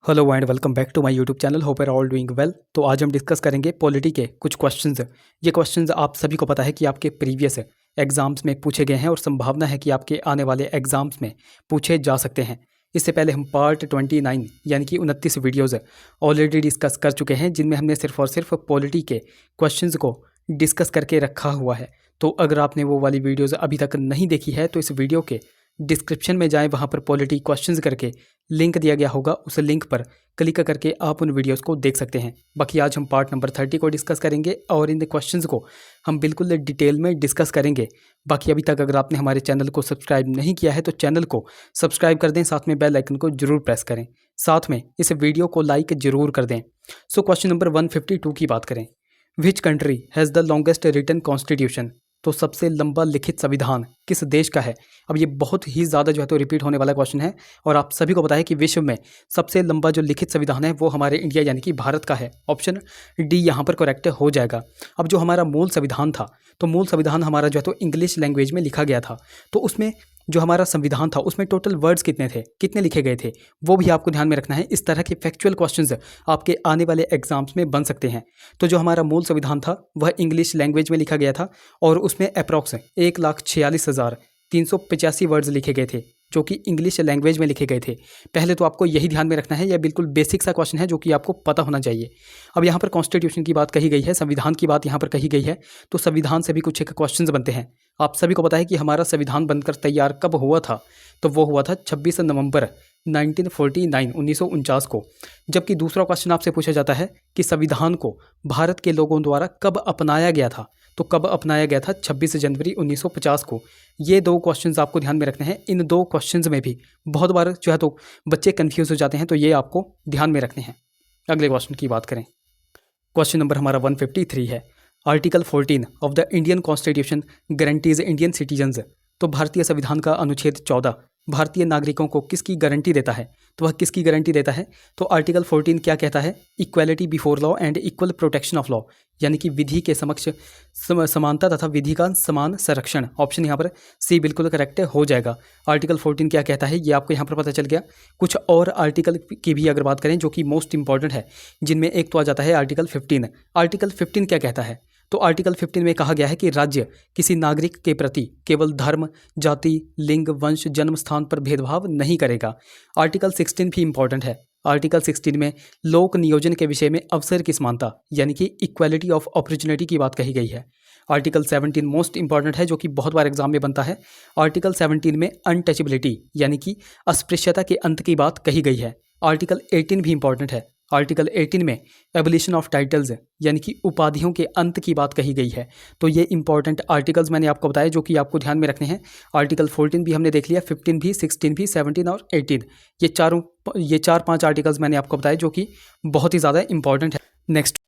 Hello and welcome back to my YouTube channel. Hope are all doing well. तो आज हम discuss करेंगे polity के कुछ क्वेश्चंस। ये क्वेश्चंस आप सभी को पता है कि आपके प्रीवियस एग्जाम्स में पूछे गए हैं और संभावना है कि आपके आने वाले एग्जाम्स में पूछे जा सकते हैं। इससे पहले हम पार्ट 29 यानी कि 29 वीडियोज़ ऑलरेडी डिस्कस कर चुके हैं, जिनमें हमने सिर्फ और सिर्फ पॉलिटी के क्वेश्चंस को डिस्कस करके रखा हुआ है। तो अगर आपने वो वाली वीडियोज़ अभी तक नहीं देखी है तो इस वीडियो के डिस्क्रिप्शन में जाएं, वहाँ पर पॉलिटी क्वेश्चंस करके लिंक दिया गया होगा, उस लिंक पर क्लिक करके आप उन वीडियोस को देख सकते हैं। बाकी आज हम पार्ट नंबर 30 को डिस्कस करेंगे और इन क्वेश्चंस को हम बिल्कुल डिटेल में डिस्कस करेंगे। बाकी अभी तक अगर आपने हमारे चैनल को सब्सक्राइब नहीं किया है तो चैनल को सब्सक्राइब कर दें, साथ में बेल आइकन को जरूर प्रेस करें, साथ में इस वीडियो को लाइक जरूर कर दें। सो क्वेश्चन नंबर 152 की बात करें, which country has the longest written constitution. तो सबसे लंबा लिखित संविधान किस देश का है। अब ये बहुत ही ज़्यादा जो है तो रिपीट होने वाला क्वेश्चन है और आप सभी को पता है कि विश्व में सबसे लंबा जो लिखित संविधान है वो हमारे इंडिया यानी कि भारत का है। ऑप्शन डी यहाँ पर करेक्ट हो जाएगा। अब जो हमारा मूल संविधान था, तो मूल संविधान हमारा जो है तो इंग्लिश लैंग्वेज में लिखा गया था। तो उसमें जो हमारा संविधान था उसमें टोटल वर्ड्स कितने थे, कितने लिखे गए थे, वो भी आपको ध्यान में रखना है। इस तरह के फैक्चुअल क्वेश्चंस आपके आने वाले एग्जाम्स में बन सकते हैं। तो जो हमारा मूल संविधान था वह इंग्लिश लैंग्वेज में लिखा गया था और उसमें अप्रॉक्स 1,46,385 वर्ड्स लिखे गए थे, जो कि इंग्लिश लैंग्वेज में लिखे गए थे। पहले तो आपको यही ध्यान में रखना है, यह बिल्कुल बेसिक सा क्वेश्चन है जो कि आपको पता होना चाहिए। अब यहाँ पर कॉन्स्टिट्यूशन की बात कही गई है, संविधान की बात यहाँ पर कही गई है, तो संविधान से भी कुछ एक क्वेश्चंस बनते हैं। आप सभी को पता है कि हमारा संविधान बनकर तैयार कब हुआ था, तो वो हुआ था 26 नवंबर 1949 को। जबकि दूसरा क्वेश्चन आपसे पूछा जाता है कि संविधान को भारत के लोगों द्वारा कब अपनाया गया था, तो कब अपनाया गया था 26 जनवरी 1950 को। ये दो क्वेश्चंस आपको ध्यान में रखने हैं। इन दो क्वेश्चंस में भी बहुत बार जो है तो बच्चे कंफ्यूज हो जाते हैं, तो ये आपको ध्यान में रखने हैं। अगले क्वेश्चन की बात करें, क्वेश्चन नंबर हमारा 153 है, article 14 of the Indian constitution guarantees Indian citizens. तो भारतीय संविधान का अनुच्छेद 14 भारतीय नागरिकों को किसकी गारंटी देता है, तो वह किसकी गारंटी देता है। तो आर्टिकल 14 क्या कहता है, equality before law and equal protection of law, यानी कि विधि के समक्ष समानता तथा विधि का समान संरक्षण। ऑप्शन यहाँ पर सी बिल्कुल करेक्ट हो जाएगा। आर्टिकल 14 क्या कहता है ये आपको यहाँ पर पता चल गया। कुछ और आर्टिकल की भी अगर बात करें जो कि मोस्ट इंपॉर्टेंट है, जिनमें एक तो आ जाता है आर्टिकल 15। आर्टिकल 15 क्या कहता है, तो आर्टिकल 15 में कहा गया है कि राज्य किसी नागरिक के प्रति केवल धर्म, जाति, लिंग, वंश, जन्म स्थान पर भेदभाव नहीं करेगा। आर्टिकल 16 भी इंपॉर्टेंट है। आर्टिकल 16 में लोक नियोजन के विषय में अवसर की समानता यानी कि इक्वालिटी ऑफ अपॉर्चुनिटी की बात कही गई है। आर्टिकल 17 मोस्ट इंपॉर्टेंट है, जो कि बहुत बार एग्जाम में बनता है। आर्टिकल 17 में अनटचेबिलिटी यानी कि अस्पृश्यता के अंत की बात कही गई है। आर्टिकल 18 भी इंपॉर्टेंट है। आर्टिकल 18 में एबोलिशन ऑफ टाइटल्स यानी कि उपाधियों के अंत की बात कही गई है। तो ये इंपॉर्टेंट आर्टिकल्स मैंने आपको बताया जो कि आपको ध्यान में रखने हैं। आर्टिकल 14 भी हमने देख लिया, 15 भी, 16 भी, 17 और 18, ये 4-5 आर्टिकल्स मैंने आपको बताए जो कि बहुत ही ज़्यादा इंपॉर्टेंट है। नेक्स्ट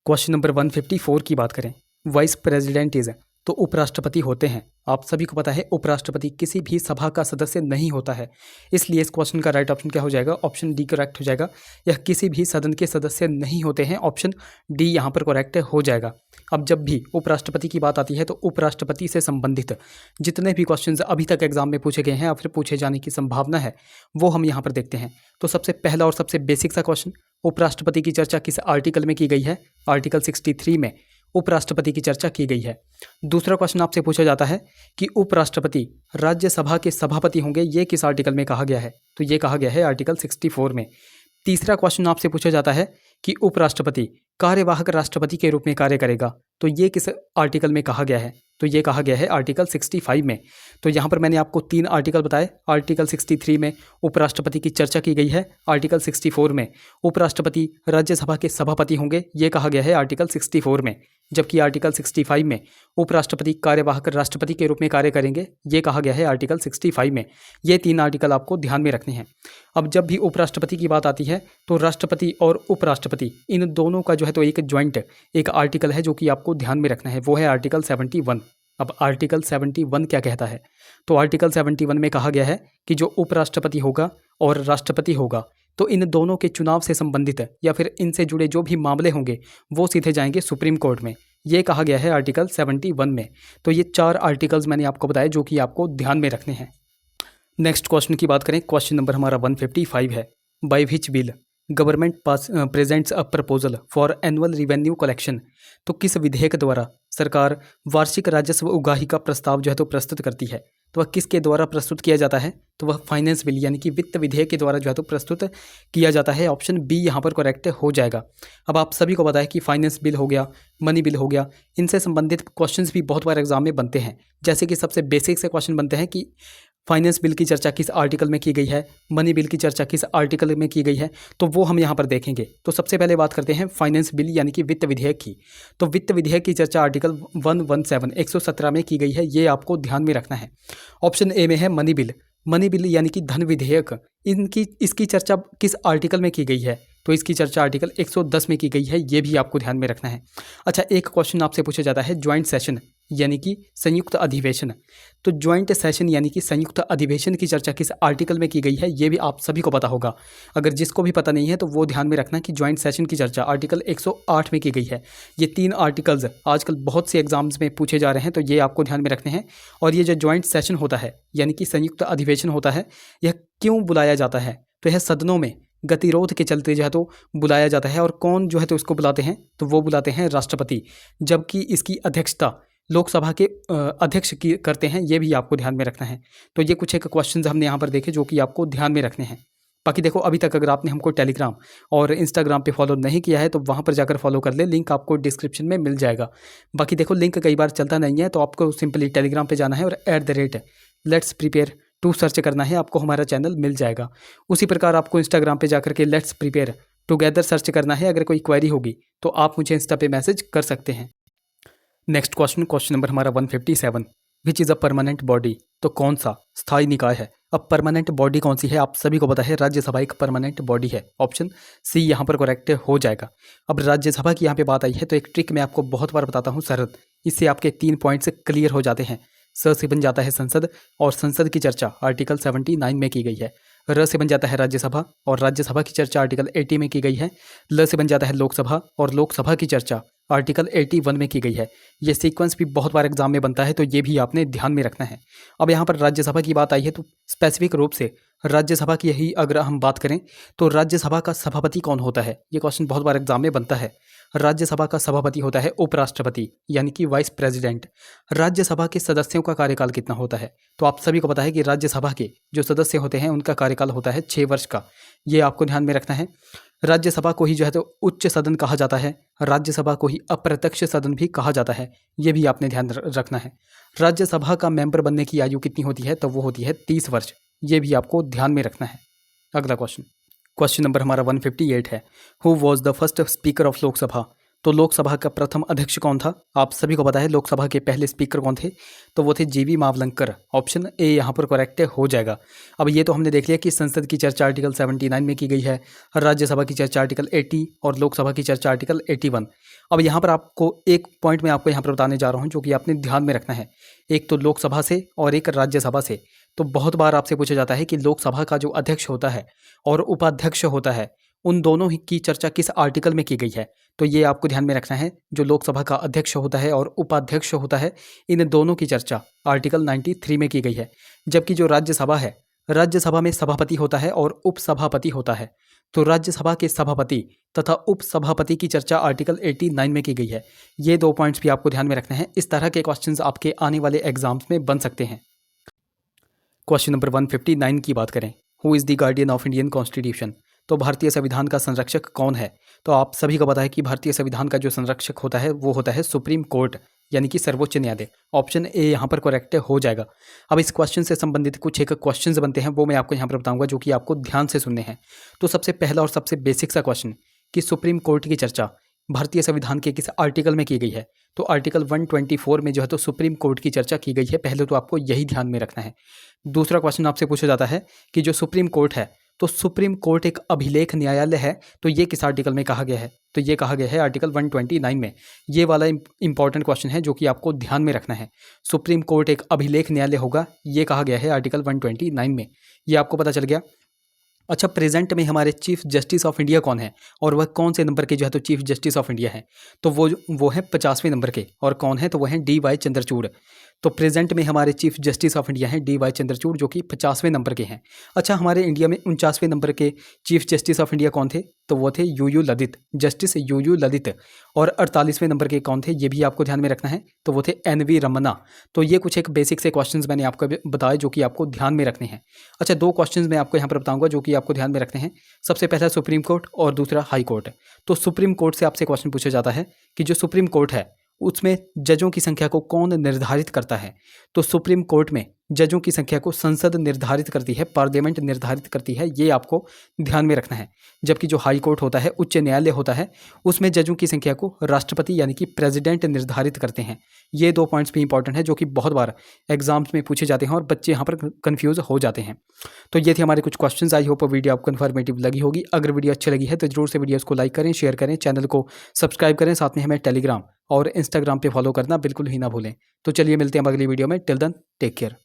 क्वेश्चन नंबर 154 की बात करें, वाइस प्रेसिडेंट इज, तो उपराष्ट्रपति होते हैं। आप सभी को पता है उपराष्ट्रपति किसी भी सभा का सदस्य नहीं होता है, इसलिए इस क्वेश्चन का राइट ऑप्शन क्या हो जाएगा, ऑप्शन डी करेक्ट हो जाएगा। यह किसी भी सदन के सदस्य नहीं होते हैं, ऑप्शन डी यहाँ पर करेक्ट हो जाएगा। अब जब भी उपराष्ट्रपति की बात आती है तो उपराष्ट्रपति से संबंधित जितने भी क्वेश्चंस अभी तक एग्जाम में पूछे गए हैं या फिर पूछे जाने की संभावना है वो हम यहाँ पर देखते हैं। तो सबसे पहला और सबसे बेसिक सा क्वेश्चन, उपराष्ट्रपति की चर्चा किस आर्टिकल में की गई है, आर्टिकल 63 में उपराष्ट्रपति की चर्चा की गई है। दूसरा क्वेश्चन आपसे पूछा जाता है कि उपराष्ट्रपति राज्यसभा के सभापति होंगे, ये किस आर्टिकल में कहा गया है, तो ये कहा गया है आर्टिकल 64 में। तीसरा क्वेश्चन आपसे पूछा जाता है कि उपराष्ट्रपति कार्यवाहक राष्ट्रपति के रूप में कार्य करेगा, तो ये किस आर्टिकल में कहा गया है, तो ये कहा गया है आर्टिकल 65 में। तो यहाँ पर मैंने आपको 3 आर्टिकल बताए। आर्टिकल 63 में उपराष्ट्रपति की चर्चा की गई है, आर्टिकल 64 में उपराष्ट्रपति राज्यसभा के सभापति होंगे, ये कहा गया है आर्टिकल 64 में। जबकि आर्टिकल 65 में उपराष्ट्रपति कार्यवाहक राष्ट्रपति के रूप में कार्य करेंगे, ये कहा गया है आर्टिकल 65 में। ये 3 आर्टिकल आपको ध्यान में रखने हैं। अब जब भी उपराष्ट्रपति की बात आती है तो राष्ट्रपति और उपराष्ट्रपति इन दोनों का जो है तो एक ज्वाइंट एक आर्टिकल है जो कि आपको ध्यान में रखना है, वो है आर्टिकल 71। अब आर्टिकल 71 क्या कहता है, तो आर्टिकल 71 में कहा गया है कि जो उपराष्ट्रपति होगा और राष्ट्रपति होगा तो इन दोनों के चुनाव से संबंधित या फिर इनसे जुड़े जो भी मामले होंगे वो सीधे जाएंगे सुप्रीम कोर्ट में, ये कहा गया है आर्टिकल 71 में। तो ये 4 आर्टिकल्स मैंने आपको बताए जो कि आपको ध्यान में रखने हैं। नेक्स्ट क्वेश्चन की बात करें, क्वेश्चन नंबर हमारा 155 है, by which bill government pass presents a proposal for annual revenue collection, तो किस विधेयक द्वारा सरकार वार्षिक राजस्व उगाही का प्रस्ताव जो है तो प्रस्तुत करती है। तो वह किसके द्वारा प्रस्तुत किया जाता है, तो वह फाइनेंस बिल यानी कि वित्त विधेयक के द्वारा जो है तो प्रस्तुत किया जाता है। ऑप्शन बी यहाँ पर करेक्ट हो जाएगा। अब आप सभी को पता है कि फाइनेंस बिल हो गया, मनी बिल हो गया, इनसे संबंधित क्वेश्चंस भी बहुत बार एग्जाम में बनते हैं। जैसे कि सबसे बेसिक से क्वेश्चन बनते हैं कि फाइनेंस बिल की चर्चा किस आर्टिकल में की गई है, मनी बिल की चर्चा किस आर्टिकल में की गई है, तो वो हम यहाँ पर देखेंगे। तो सबसे पहले बात करते हैं फाइनेंस बिल यानी कि वित्त विधेयक की। तो वित्त विधेयक की चर्चा आर्टिकल 117 में की गई है, ये आपको ध्यान में रखना है। ऑप्शन ए में है मनी बिल। मनी बिल यानी कि धन विधेयक, इसकी चर्चा किस आर्टिकल में की गई है, तो इसकी चर्चा आर्टिकल 110 में की गई है, ये भी आपको ध्यान में रखना है। अच्छा, एक क्वेश्चन आपसे पूछा जाता है ज्वाइंट सेशन यानी कि संयुक्त अधिवेशन। तो ज्वाइंट सेशन यानी कि संयुक्त अधिवेशन की चर्चा किस आर्टिकल में की गई है, ये भी आप सभी को पता होगा। अगर जिसको भी पता नहीं है तो वो ध्यान में रखना कि ज्वाइंट सेशन की चर्चा आर्टिकल 108 में की गई है। ये 3 आर्टिकल्स आजकल बहुत से एग्जाम्स में पूछे जा रहे हैं, तो ये आपको ध्यान में रखने हैं। और ये जो ज्वाइंट सेशन होता है यानी कि संयुक्त अधिवेशन होता है, यह क्यों बुलाया जाता है, तो यह सदनों में गतिरोध के चलते जो है तो बुलाया जाता है। और कौन जो है तो इसको बुलाते हैं, तो वो बुलाते हैं राष्ट्रपति, जबकि इसकी अध्यक्षता लोकसभा के अध्यक्ष की करते हैं, ये भी आपको ध्यान में रखना है। तो ये कुछ एक क्वेश्चंस हमने यहाँ पर देखे जो कि आपको ध्यान में रखने हैं। बाकी देखो, अभी तक अगर आपने हमको टेलीग्राम और इंस्टाग्राम पे फॉलो नहीं किया है तो वहाँ पर जाकर फॉलो कर ले, लिंक आपको डिस्क्रिप्शन में मिल जाएगा। बाकी देखो, लिंक कई बार चलता नहीं है, तो आपको सिंपली टेलीग्राम पे जाना है और @लेट्स प्रिपेयर टू सर्च करना है, आपको हमारा चैनल मिल जाएगा। उसी प्रकार आपको इंस्टाग्राम पे जाकर के लेट्स प्रिपेयर टुगेदर सर्च करना है। अगर कोई क्वेरी होगी तो आप मुझे इंस्टा पे मैसेज कर सकते हैं। नेक्स्ट क्वेश्चन नंबर हमारा 157, which is a permanent body. तो कौन सा स्थायी निकाय है। अब परमानेंट बॉडी कौन सी है, आप सभी को पता है राज्यसभा एक परमानेंट बॉडी है। ऑप्शन सी यहाँ पर करेक्ट हो जाएगा। अब राज्यसभा की यहाँ पे बात आई है तो एक ट्रिक मैं आपको बहुत बार बताता हूँ सरल, इससे आपके 3 पॉइंट्स क्लियर हो जाते हैं। स से बन जाता है संसद, और संसद की चर्चा आर्टिकल 79 में की गई है। र से बन जाता है राज्यसभा, और राज्यसभा की चर्चा आर्टिकल 80 में की गई है। ल से बन जाता है लोकसभा, और लोकसभा की चर्चा आर्टिकल 81 में की गई है। ये सीक्वेंस भी बहुत बार एग्जाम में बनता है, तो ये भी आपने ध्यान में रखना है। अब यहाँ पर राज्यसभा की बात आई है तो स्पेसिफिक रूप से राज्यसभा की यही अगर हम बात करें तो राज्यसभा का सभापति कौन होता है, ये क्वेश्चन बहुत बार एग्जाम में बनता है। राज्यसभा का सभापति होता है उपराष्ट्रपति यानी कि वाइस प्रेसिडेंट। राज्यसभा के सदस्यों का कार्यकाल कितना होता है, तो आप सभी को पता है कि राज्यसभा के जो सदस्य होते हैं उनका कार्यकाल होता है 6 वर्ष का, ये आपको ध्यान में रखना है। राज्यसभा को ही जो है तो उच्च सदन कहा जाता है, राज्यसभा को ही अप्रत्यक्ष सदन भी कहा जाता है, ये भी आपने ध्यान रखना है। राज्यसभा का मेंबर बनने की आयु कितनी होती है, तो वो होती है 30 वर्ष, ये भी आपको ध्यान में रखना है। अगला क्वेश्चन नंबर हमारा 158 है, who was the first speaker of Lok Sabha. तो लोकसभा का प्रथम अध्यक्ष कौन था, आप सभी को पता है लोकसभा के पहले स्पीकर कौन थे, तो वो थे जीवी मावलंकर। ऑप्शन ए यहाँ पर करेक्ट हो जाएगा। अब ये तो हमने देख लिया कि संसद की चर्चा आर्टिकल 79 में की गई है, राज्यसभा की चर्चा आर्टिकल 80 और लोकसभा की चर्चा आर्टिकल 81। अब यहाँ पर आपको एक पॉइंट मैं आपको यहाँ पर बताने जा रहा हूँ जो कि आपने ध्यान में रखना है, एक तो लोकसभा से और एक राज्यसभा से। तो बहुत बार आपसे पूछा जाता है कि लोकसभा का जो अध्यक्ष होता है और उपाध्यक्ष होता है, उन दोनों ही की चर्चा किस आर्टिकल में की गई है, तो ये आपको ध्यान में रखना है। जो लोकसभा का अध्यक्ष होता है और उपाध्यक्ष होता है, इन दोनों की चर्चा आर्टिकल 93 में की गई है। जबकि जो राज्यसभा है, राज्यसभा में सभापति होता है और उपसभापति होता है, तो राज्यसभा के सभापति तथा उपसभापति की चर्चा आर्टिकल 89 में की गई है। ये 2 पॉइंट्स भी आपको ध्यान में रखना है। इस तरह के क्वेश्चंस आपके आने वाले एग्जाम्स में बन सकते हैं। क्वेश्चन नंबर 159 की बात करें, who is the guardian of Indian constitution. तो भारतीय संविधान का संरक्षक कौन है, तो आप सभी को पता है कि भारतीय संविधान का जो संरक्षक होता है वो होता है सुप्रीम कोर्ट यानी कि सर्वोच्च न्यायालय। ऑप्शन ए यहाँ पर करेक्ट हो जाएगा। अब इस क्वेश्चन से संबंधित कुछ एक क्वेश्चंस बनते हैं, वो मैं आपको यहाँ पर बताऊंगा जो कि आपको ध्यान से सुनने हैं। तो सबसे पहला और सबसे बेसिक सा क्वेश्चन कि सुप्रीम कोर्ट की चर्चा भारतीय संविधान के किस आर्टिकल में की गई है, तो आर्टिकल 124 में जो है तो सुप्रीम कोर्ट की चर्चा की गई है। पहले तो आपको यही ध्यान में रखना है। दूसरा क्वेश्चन आपसे पूछा जाता है कि जो सुप्रीम कोर्ट है, तो सुप्रीम कोर्ट एक अभिलेख न्यायालय है, तो ये किस आर्टिकल में कहा गया है, तो ये कहा गया है आर्टिकल 129 में। ये वाला इंपॉर्टेंट क्वेश्चन है जो कि आपको ध्यान में रखना है। सुप्रीम कोर्ट एक अभिलेख न्यायालय होगा, ये कहा गया है आर्टिकल 129 में। ये आपको पता चल गया। अच्छा, प्रेजेंट में हमारे चीफ जस्टिस ऑफ इंडिया कौन है, और वह कौन से नंबर के जो है तो चीफ जस्टिस ऑफ इंडिया है, तो वो है 50वें नंबर के। और कौन है, तो वह है DY चंद्रचूड़। तो प्रेजेंट में हमारे चीफ जस्टिस ऑफ इंडिया हैं DY चंद्रचूड़, जो कि 50वें नंबर के हैं। अच्छा, हमारे इंडिया में 49वें नंबर के चीफ जस्टिस ऑफ इंडिया कौन थे? तो वो थे UU Lalit, justice UU Lalit. और 48वें नंबर के कौन थे, ये भी आपको ध्यान में रखना है, तो वो थे NV रमन्ना। तो ये कुछ एक बेसिक से क्वेश्चंस मैंने आपको बताए जो कि आपको ध्यान में रखने हैं। अच्छा, 2 क्वेश्चंस मैं आपको यहाँ पर बताऊंगा जो कि आपको ध्यान में रखने हैं। सबसे पहला सुप्रीम कोर्ट और दूसरा हाई कोर्ट। तो सुप्रीम कोर्ट से आपसे क्वेश्चन पूछा जाता है कि जो सुप्रीम कोर्ट है उसमें जजों की संख्या को कौन निर्धारित करता है? तो सुप्रीम कोर्ट में जजों की संख्या को संसद निर्धारित करती है, पार्लियामेंट निर्धारित करती है, ये आपको ध्यान में रखना है। जबकि जो हाई कोर्ट होता है, उच्च न्यायालय होता है, उसमें जजों की संख्या को राष्ट्रपति यानी कि प्रेसिडेंट निर्धारित करते हैं। ये 2 पॉइंट्स भी इंपॉर्टेंट है जो कि बहुत बार एग्जाम्स में पूछे जाते हैं और बच्चे यहाँ पर कन्फ्यूज हो जाते हैं। तो ये थे हमारे कुछ क्वेश्चंस। आई होप वीडियो आपको इन्फॉर्मेटिव लगी होगी। अगर वीडियो अच्छी लगी है तो जरूर से वीडियोस को लाइक करें, शेयर करें, चैनल को सब्सक्राइब करें, साथ में हमें टेलीग्राम और इंस्टाग्राम पे फॉलो करना बिल्कुल ही ना भूलें। तो चलिए मिलते हैं अगली वीडियो में। Till then take care.